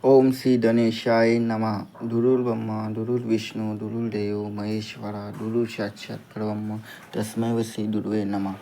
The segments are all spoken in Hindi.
ओम श्री गणेशाय नमः। गुरुर्ब्रह्मा गुरुर्विष्णु गुरुर्देव महेश्वरा गुरु साक्षात परब्रह्म तस्मै श्री गुरुवे नमः।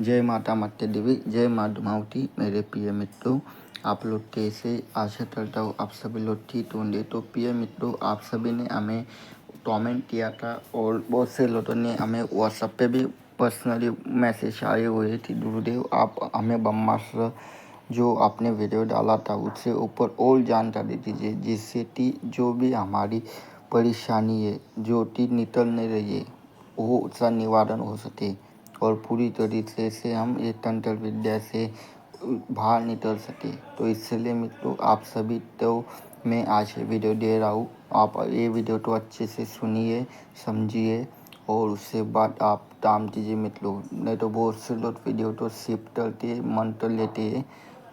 जय माता मत्य देवी, जय माँ धुमावती। मेरे प्रिय मित्रों, आप लोग कैसे? आशा करता हूँ आप सभी लोग ठीक होंगे। तो प्रिय मित्रों, आप सभी ने हमें कमेंट किया था और बहुत से लोगों ने हमें व्हाट्सएप पे भी पर्सनली मैसेज आए हुए थे। गुरुदेव, आप हमें ब्रह्मास्त्र जो आपने वीडियो डाला था उससे ऊपर और जानकारी दीजिए, जिससे कि जो भी हमारी परेशानी है जो कि निकल नहीं रही है वो उसका निवारण हो सके और पूरी तरीके से हम ये तंत्र विद्या से बाहर निकल सके। तो इसलिए मित्रों, आप सभी तो मैं आज ये वीडियो दे रहा हूँ। आप ये वीडियो तो अच्छे से सुनिए, समझिए और उससे बाद आप काम कीजिए मित्रों। नहीं तो बहुत से लोग वीडियो तो सिर्फ करते मंत्र लेते हैं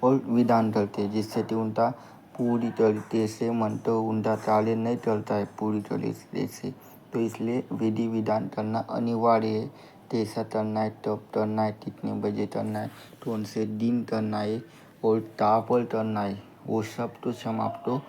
और विधान करते हैं, जिससे कि उनका पूरी तरीके से मंत्र उनका कार्य नहीं चलता है पूरी तरीके से। तो इसलिए विधि विधान करना अनिवार्य है। कैसा करना है, तब करना है, कितने बजे करना है, कौन से दिन करना है और कहाँ पर करना है, वो सब तो हम आपको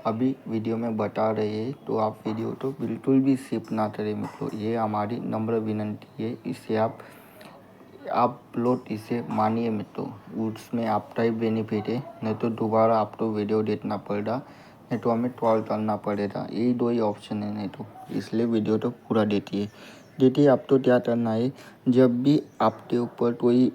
अभी वीडियो में बता रहे हैं। तो आप वीडियो तो बिल्कुल भी स्किप ना करें मित्रों, ये हमारी नम्र विनंती है। इससे आप लोग इसे मानिए मित्रों, उसमें आपका ही बेनिफिट है। नहीं तो दोबारा आपको वीडियो देखना पड़ेगा, नहीं तो हमें कॉल करना पड़ेगा। यही दो ही ऑप्शन है। नहीं तो इसलिए वीडियो तो पूरा देखिए। देखिए, आपको क्या करना है, जब भी आपके ऊपर कोई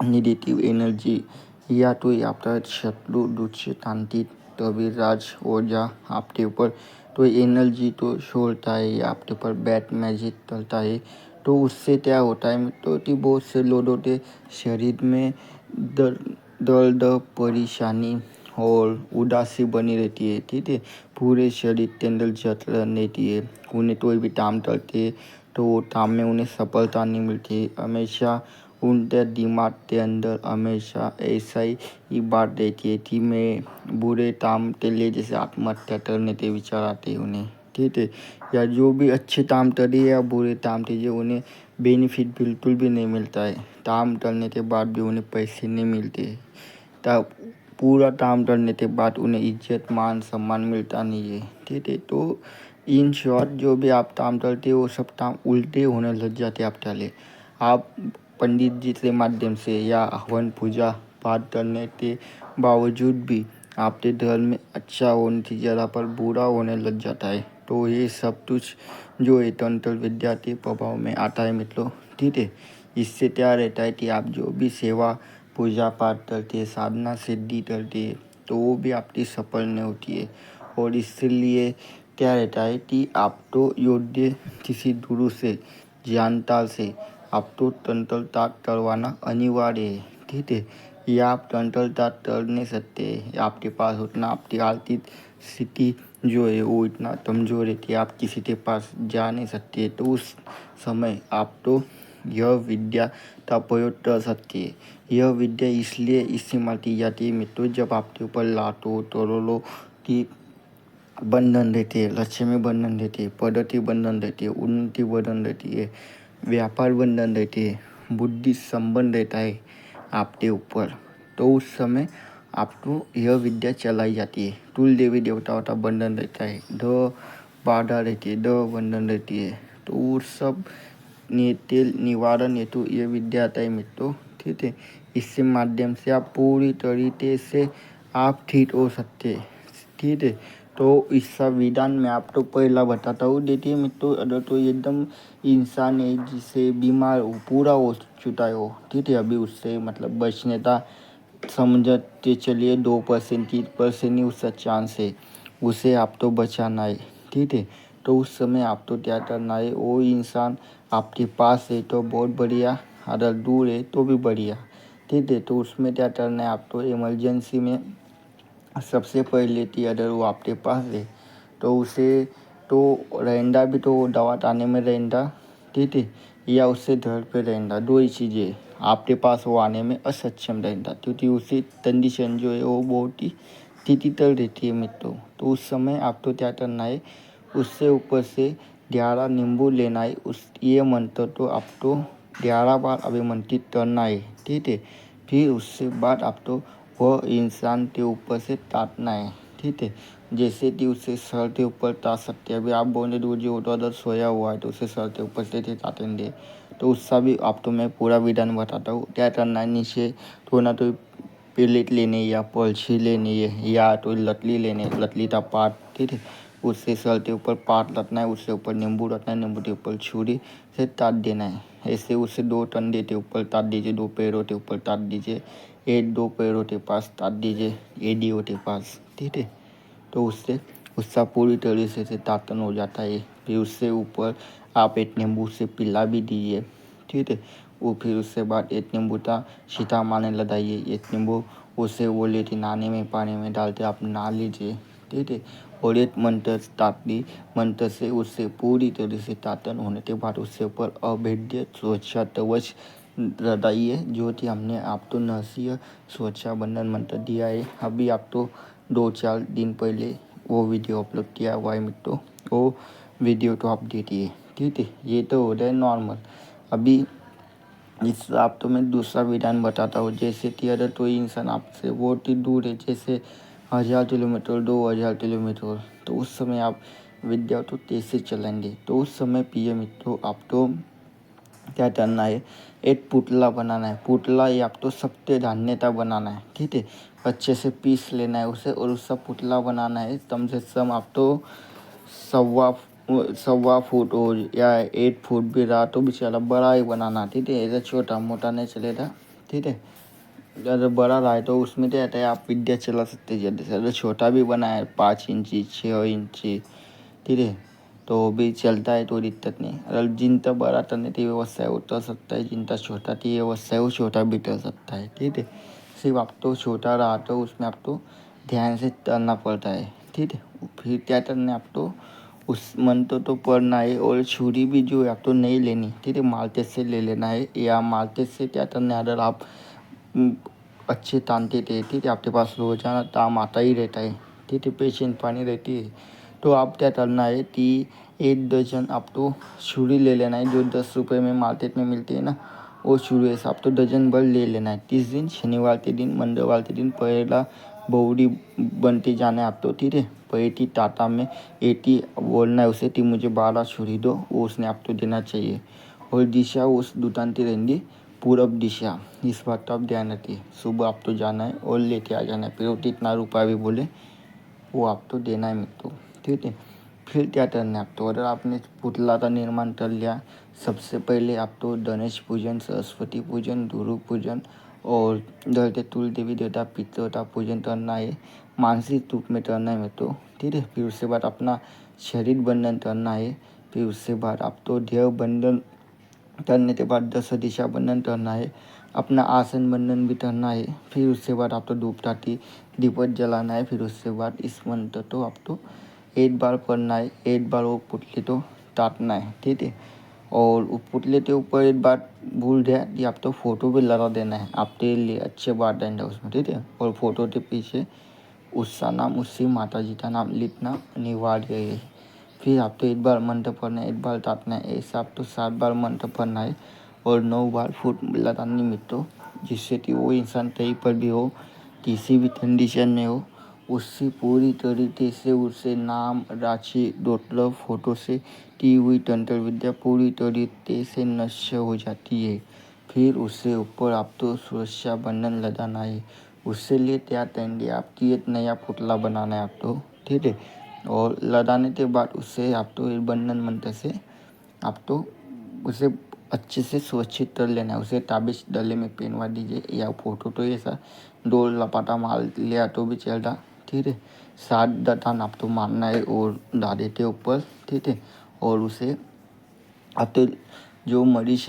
नेगेटिव एनर्जी या कोई आपका शत्रु दुष्ट शांति कविराज ओझा आपके ऊपर तो एनर्जी तो छोड़ता है या आपके ऊपर बैड मैजिक चलता है, तो उससे क्या होता है मित्रों कि बहुत से लोगों के शरीर में दर्द, परेशानी और उदासी बनी रहती है। ठीक है, पूरे शरीर के अंदर जलन रहती है। उन्हें कोई भी काम करते हैं तो वो काम में उन्हें सफलता नहीं मिलती। हमेशा उनके दिमाग के अंदर हमेशा ऐसा ही बात रहती है कि मैं बुरे काम के लिए जैसे आत्महत्या करने के विचार आते हैं उन्हें। ठीक है, या जो भी अच्छे काम करे या बुरे काम कीजिए उन्हें बेनिफिट बिल्कुल भी नहीं मिलता है। काम करने के बाद भी उन्हें पैसे नहीं मिलते, तब पूरा काम करने के बाद उन्हें इज्जत मान सम्मान मिलता नहीं है। ठीक है, तो इन शॉर्ट जो भी आप काम करते हो वो सब काम उल्टे होने लग जाते आप चले। आप पंडित जी के माध्यम से या हवन पूजा पाठ करने के बावजूद भी आपके धर्म में अच्छा होने की जगह पर बुरा होने लग जाता है। तो ये सब कुछ जो है तंत्र विद्या के प्रभाव में आता है मित्रों। ठीक है, इससे क्या रहता है कि आप जो भी सेवा पूजा पाठ करते, साधना सिद्धि करते, तो वो भी आपकी सफल नहीं होती है। और इसलिए क्या रहता है कि आप तो योग्य किसी गुरु से जानकार से आपको तंत्र ताक करवाना अनिवार्य है। ठीक है, या आप तंत्र ताक कर नहीं सकते, आपके पास उतना आपकी आर्थिक स्थिति जो है वो इतना कमजोर है कि आप किसी के पास जा नहीं सकते, तो उस समय आप तो यह विद्या का प्रयोग कर सकते हैं। यह विद्या इसलिए इस्तेमाल की जाती है मित्रों, जब आपके ऊपर लातों करोड़ों की बंधन रहती है, लक्ष्मी बंधन रहती है, पद्धति बंधन रहती है, उन्नति बंधन रहती है, व्यापार बंधन रहती है, बुद्धि संबंध रहता है आपके ऊपर, तो उस समय आपको यह विद्या चलाई जाती है। कुल देवी देवताओं का बंधन रहता है, द बाधा रहती है, द बंधन रहती है, तो उस सब निवारण हेतु ये विद्या आता है मित्रों। ठीक है, इससे माध्यम से आप पूरी तरीके से आप ठीक हो सकते हैं। ठीक है, तो इस विधान में आपको पहला बताता हूँ। देखिए मित्रों, अगर तो एकदम इंसान है जिसे बीमार हो पूरा हो चुका हो, ठीक है, अभी उससे मतलब बचने का समझते चलिए 2% 3% ही उसका चांस है, उसे आप तो बचाना है। ठीक है, तो उस समय आप तो क्या करना है, वो इंसान आपके पास है तो बहुत बढ़िया, अगर दूर है तो भी बढ़िया। ठीक है, तो उसमें क्या करना है, आप तो इमरजेंसी में सबसे पहले थी अगर वो आपके पास है तो उसे तो रहना भी तो दवा टाने में रहना। ठीक है, या उससे घर पे रहना, दो ही चीज़ें आपके पास वो आने में असक्षम रहता, क्योंकि उसी कंडीशन जो है वो बहुत ही क्रिटिकल रहती है मित्रों। तो उस समय आपको क्या करना है, उससे ऊपर से 11 नींबू लेना है, उस ये मंत्र तो आपको 11 बार अभिमंत्रित करना है। ठीक है, फिर उससे बाद आप तो वह इंसान के ऊपर से काटना है। ठीक है। जैसे कि उसे सर के ऊपर तार सकते हैं। अभी आप बोले दूर जो तो अगर सोया हुआ है तो उसे सर के ऊपर से ताटेंगे, तो उसका भी आप तो मैं पूरा विधान बताता हूँ। क्या करना है, नीचे तो ना तो प्लेट लेनी है या पलछी लेनी है या तो लतली लेनी है, लतली का पात, ठीक है। उससे सर के ऊपर पात रखना है, उससे ऊपर नींबू रखना है, नींबू के ऊपर छुरी से ताट देना है। ऐसे उसे 2 टंडे के ऊपर ताट दीजिए, 2 पैरों के ऊपर ताट दीजिए, 2 पैरों के पास ताट दीजिए, एड़ियों के पास, ठीक है। तो उससे उसका पूरी तरह से तातन हो जाता है। फिर उससे ऊपर आप एक नींबू से पिला भी दीजिए, ठीक है। वो फिर उसके बाद एक नींबू का सीता मारने लगाइए, एक नींबू उसे वो लेके नाने में पानी में डालते आप नहा लीजिए, ठीक है। और एक मंत्र ताकि मंत्र से उससे पूरी तरह से तातन होने के बाद उससे ऊपर अभेद्य सुरक्षा कवच लगाइए, जो कि हमने आप तो नरसिंह सुरक्षा बंधन मंत्र दिया है। अभी आप तो 2-4 दिन पहले वो वीडियो अपलोड किया हुआ है मित्रों, वो वीडियो तो आप देखिए, ठीक है। ये तो हो रहा है नॉर्मल। अभी इस आप तो मैं दूसरा विधान बताता हूँ। जैसे कि अगर कोई इंसान आपसे बहुत ही दूर है, जैसे 1000 किलोमीटर, 2000 किलोमीटर, तो उस समय आप विद्या तो कैसे चलाएंगे। तो उस समय प्रिय मित्रों आप तो क्या करना है, एक पुतला बनाना है। पुतला ये आप तो सत्य धान्यता बनाना है, ठीक है। अच्छे से पीस लेना है उसे और उसका पुतला बनाना है। कम से कम आप तो सवा सवा फुट हो या 8 फुट भी रहा तो भी चला, बड़ा ही बनाना, ठीक है। ऐसा छोटा मोटा नहीं चलेगा, ठीक है। अगर बड़ा रहा है तो उसमें क्या रहता है, आप विद्या चला सकते हैं जल्दी से। अगर छोटा भी बना है 5 इंची 6 इंची, ठीक है, तो भी चलता है, तो दिक्कत नहीं। अगर जिनका बड़ा करने की व्यवस्था है वो कर सकता है, जिनका छोटा की व्यवस्था है वो छोटा भी कर सकता है, ठीक है। सिर्फ आप तो छोटा रहा तो उसमें आप तो ध्यान से करना पड़ता है, ठीक है। फिर क्या करना है, आप तो उस मंत्र तो पढ़ना है। और छुरी भी जो है आप तो नहीं लेनी, ठीक है, मालते से ले लेना है। या मालते से क्या करना है, अगर आप अच्छे तानते थे, ठीक है, आपके पास रोजाना ताम आता ही रहता है, ठीक है, पेशेंट पानी रहती है, तो आप क्या करना है कि 1 दर्जन आप तो छुरी ले लेना है, जो 10 रुपये में मार्केट में मिलती है ना, वो छुरी है आप तो डजन भर ले लेना है। 30 दिन, शनिवार के दिन, मंगलवार के दिन पहला बहुड़ी बनती जाना है आप तो, ठीक है। पेटी टाटा में 80 बोलना है उसे कि मुझे 12 छुरी दो, वो उसने आप तो देना चाहिए। और दिशा उस दुकान की रहेंगी पूरब दिशा, इस बात का आप ध्यान रखिए। सुबह आप तो जाना है और लेके आ जाना है, फिर वो कितना रुपया भी बोले वो आप तो देना है मित्रों, ठीक है। फिर क्या करना है, आप तो अगर आपने पुतला का निर्माण कर लिया, सबसे पहले आप तो गणेश पूजन, सरस्वती पूजन, गुरु पूजन और घर के तुल देवी देवता पितरों का पूजन करना है, मानसिक रूप में करना है मित्रों, ठीक है। फिर उसके बाद अपना शरीर बंधन करना है। फिर उसके बाद आप तो देह बंधन करने के बाद 10 दिशा बंधन करना है, अपना आसन बंधन भी करना है। फिर उसके बाद आप तो धूपकाठी दीपक जलाना है। फिर उसके बाद इस मंत्र तो आप तो 8 बार पढ़ना है, 8 बार वो पुतले तो ताटना है, ठीक है। और वो पुतले के ऊपर एक बात भूल गया कि आप तो फोटो भी लगा देना है, आपके लिए अच्छे बात रहेंगे उसमें, ठीक है। और फोटो के पीछे उसका नाम, उससे माता जी का नाम लिखना अनिवार्य है। फिर आप तो 1 बार मंत्र पढ़ना है, 1 बार तापना है, ऐसा आप तो 7 बार मंत्र पढ़ना है और 9 बार फुट लगानी मित्रों, जिससे कि वो इंसान कहीं पर भी हो, किसी भी कंडीशन में हो, उससे पूरी तरीके से उससे नाम, राशि, डोटल फोटो से की हुई तंत्र विद्या पूरी तरीके से नष्ट हो जाती है। फिर उससे ऊपर आप तो सुरक्षा बंधन लगाना है। उससे लिए तैयार करेंगे, आपकी एक नया पुतला बनाना है आप तो, ठीक है। और लगाने के बाद उससे आप तो एक बंधन मंत्र से आप तो उसे अच्छे से सुरक्षित कर लेना है। उसे ताबीज गले में पहनवा दीजिए, या फोटो तो ऐसा 2 लपाटा मार लिया तो भी चलेगा, ठीक है। 7 डटान आप तो मारना है और दादे के ऊपर, ठीक है। और उसे आप तो जो मरीज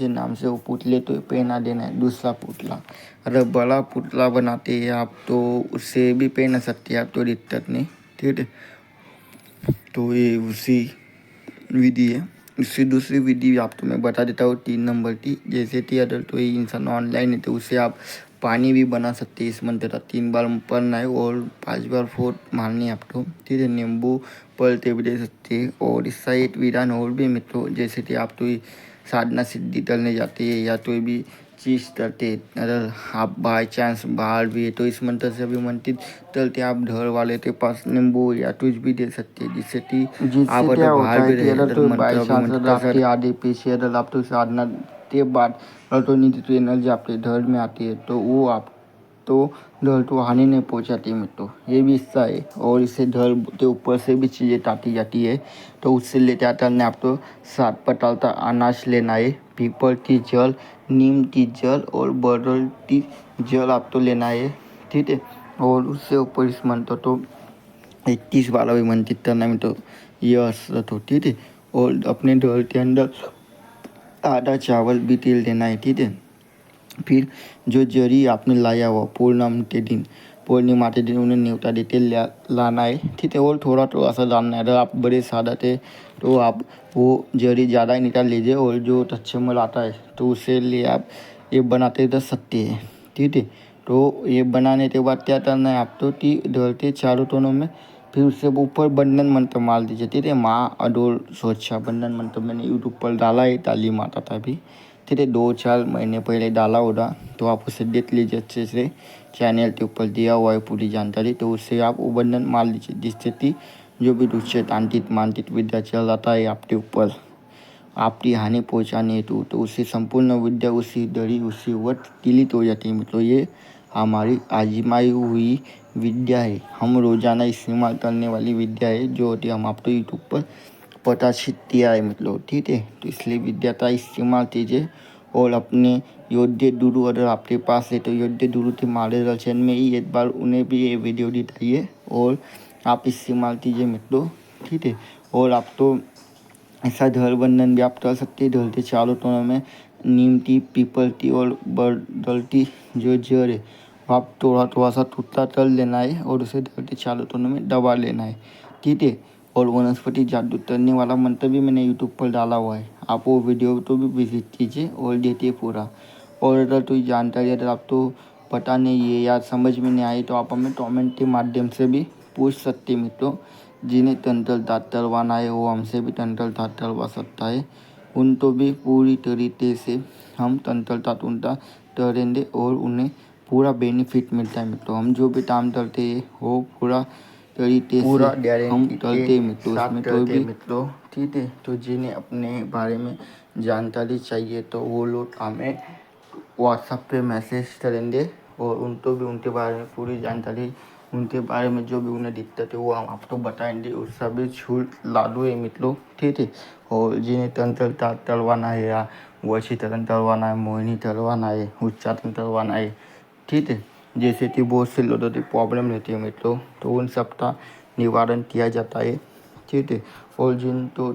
है नाम से वो पुतले तो पहना देना है। दूसरा पुतला, अगर बड़ा पुतला बनाते हैं आप तो उससे भी पहना सकते हैं आप, तो दिक्कत नहीं, ठीक है। तो ये उसी विधि है। इससे दूसरी विधि आप तो मैं बता देता हूँ 3 नंबर की। जैसे कि अगर तो ये इंसान ऑनलाइन है तो उससे आप पानी भी बना सकते हैं। इस मंत्र का 3 बार पढ़ना है और 5 बार फोट मारनी है आपको, ठीक है। नींबू पलते भी दे सकते हैं। और इसका एक विधान और भी मित्रों, जैसे कि आप तो साधना सिद्धि करने जाते हैं या कोई भी चीज़ करते, अगर आप बाई चांस बाहर भी है तो इस मंत्र से अभिमंत्रित करते आप घर वाले के पास नींबू या कुछ भी दे सकते हैं, जिससे कि आप अगर बाहर भी रहे अगर तो मंत्र बाई चांस अभिमंत्रित अगर कर आपके सकते। आगे पीछे अगर आप तो साधना के बाद अगर तो नीचे एनर्जी आपके घर में आती है तो वो आप तो घर को हानि नहीं पहुंचाती मित्रों, ये भी हिस्सा है। और इससे घर के ऊपर से भी चीज़ें काटी जाती है, तो उससे लेते आते ने आप तो 7 पटालता अनाज लेना है, पीपल की जल, नीम की जल और बरल की जल आप तो लेना है, ठीक है। और उससे ऊपर इस मंत्र तो 21 बार अभिमंत्रित करना में तो ये असरत होती थी। और अपने घर के अंदर आधा चावल भी तेल देना है, ठीक है। फिर जो जरी आपने लाया हुआ पूर्णिमा के दिन उन्हें न्योता देते लाना है, ठीक है। और थोड़ा थोड़ा सा डालना है, अगर आप बड़े सादा थे तो आप वो जरी ज़्यादा ही निकाल लीजिए, और जो टच्छमल आता है तो उसे ले आप ये बनाते रह सकते हैं, ठीक है। तो ये बनाने के बाद क्या करना है आप तो ढलते चारों कोनों में, फिर उससे ऊपर बंधन मंत्र मार दीजिए, ठीक है। माँ अडोल सोचा बंधन मंत्र मैंने यूट्यूब पर डाला है, ताली माता था भी, ठीक है। 2-4 महीने पहले डाला होगा, तो आप उसे देख लीजिए अच्छे से, चैनल के ऊपर दिया हुआ है पूरी जानकारी, तो उससे आप वो बंधन मार लीजिए, जिससे कि जो भी दुष्य तांत्रिक मांत्रिक विद्या चल रहा है आपके ऊपर आपकी हानि पहुंचाने हेतु, तो उससे संपूर्ण विद्या उसी दरी उसी वक्त डिलीट हो जाती है। मतलब ये हमारी आजमाई हुई विद्या है, हम रोजाना इस्तेमाल करने वाली विद्या है, जो होती है हम आपको यूट्यूब पर प्रकाशित किया है मतलब, ठीक है। तो इसलिए विद्या का इस्तेमाल कीजिए। और अपने योद्धे गुरु अगर आपके पास है तो योद्धे गुरु के मार्गदर्शन में ही एक बार उन्हें भी ये वीडियो दिखाइए और आप इस्तेमाल कीजिए मित्रों, ठीक है। और आप तो ऐसा धर बंधन भी आप कर सकते हैं, ढलते चारों कोनों में नीम की, पीपल की और बरगद की जो जड़ है आप थोड़ा थोड़ा सा टूटता कर लेना है और उसे ढलते चारों कोनों में दबा लेना है, ठीक है। और वनस्पति जादू करने वाला मंत्र भी मैंने यूट्यूब पर डाला हुआ है, आप वो वीडियो तो भी विजिट कीजिए और देखिए पूरा। और अगर कोई जानकारी अगर आप तो पता नहीं है या समझ में नहीं आई तो आप हमें कमेंट के माध्यम से भी पूछ सकते हैं मित्रों। जिन्हें तंत्र दाँत तलवाना है वो हमसे भी तंत्र दाँत तलवा सकता है, उनको भी पूरी तरीके से हम तंत्र दाँत उनका तलेंगे और उन्हें पूरा बेनिफिट मिलता है मित्रों। हम जो भी काम करते हैं वो पूरा तरीके से हम तलते हैं मित्रों, उसमें कोई भी मित्रों, ठीक है। तो जिन्हें अपने बारे में जानकारी चाहिए तो वो लोग हमें व्हाट्सएप पे मैसेज करेंगे और उनको भी उनके बारे में पूरी जानकारी, उनके बारे में जो भी उन्हें दिक्कत है वो हम आपको बताएंगे, उसका भी छूट लागू है मित्रों, ठीक है। और जिन्हें तंत्र तलवाना है या वशीकरण करवाना है, मोहिनी करवाना है, उच्चाटन करवाना है, ठीक है। जैसे कि बहुत से लोगों की प्रॉब्लम रहती है मित्रों, तो उन सब का निवारण किया जाता है, ठीक है। और जिन तो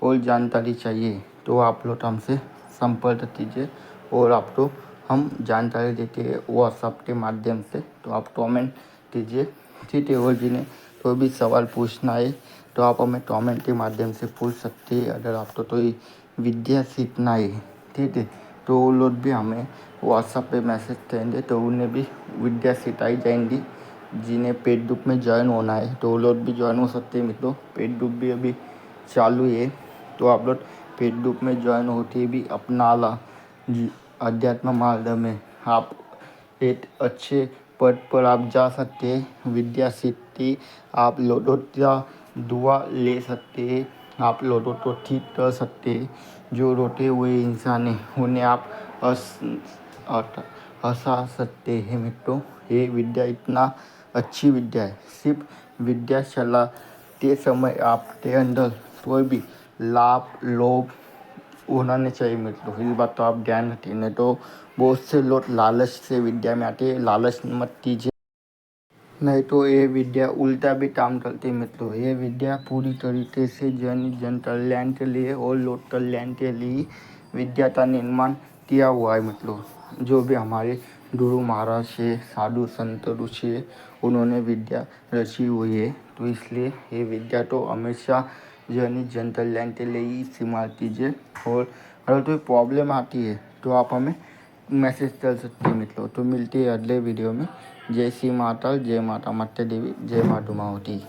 और जानकारी चाहिए तो आप लोग हमसे संपर्क कीजिए और आपको हम जानकारी देते हैं व्हाट्सएप के माध्यम से, तो आप कमेंट कीजिए, ठीक है। और जिन्हें कोई भी सवाल पूछना है तो आप हमें कमेंट के माध्यम से पूछ सकते हैं। अगर आपको कोई विद्या सीखना है, ठीक है, तो वो लोग भी हमें व्हाट्सएप पे मैसेज करेंगे तो उन्हें भी विद्या सिखाई जाएंगी। जिन्हें पेड ग्रुप में ज्वाइन होना है तो वो लोग भी ज्वाइन हो सकते हैं मित्रों, पेड ग्रुप भी अभी चालू है, तो आप लोग पेड ग्रुप में ज्वाइन होते भी अपना ला अध्यात्म मार्ग में आप एक अच्छे पद पर आप जा सकते हैं। विद्या सिद्धि आप लोगों का दुआ ले सकते हैं, आप लोगों को ठीक कर सकते हैं। जो रोते हुए इंसान हैं उन्हें आप हंसा सकते हैं मित्रों। ये विद्या इतना अच्छी विद्या है, सिर्फ विद्या चलाते समय आपके अंदर कोई भी लोभ होना नहीं चाहिए मित्रों, इस बात तो आप ध्यान रखिए। नहीं तो बहुत से लोग लालच से विद्या में आते हैं, लालच मत कीजिए, नहीं तो ये विद्या उल्टा भी काम करती है मित्रों। ये विद्या पूरी तरीके से जन कल्याण के लिए और लोक कल्याण के लिए विद्या का निर्माण किया हुआ है मित्रों। जो भी हमारे गुरु महाराज है, साधु संत ऋषि, उन्होंने विद्या रची हुई है, तो इसलिए ये विद्या तो हमेशा जन कल्याण के लिए ही इस्तेमाल कीजिए। और अगर कोई प्रॉब्लम आती है तो आप हमें मैसेज कर सकते हैं मित्रों। तो मिलते हैं अगले वीडियो में। जय श्री माता, जय माता मत्स्य देवी, जय माँ डुमावती।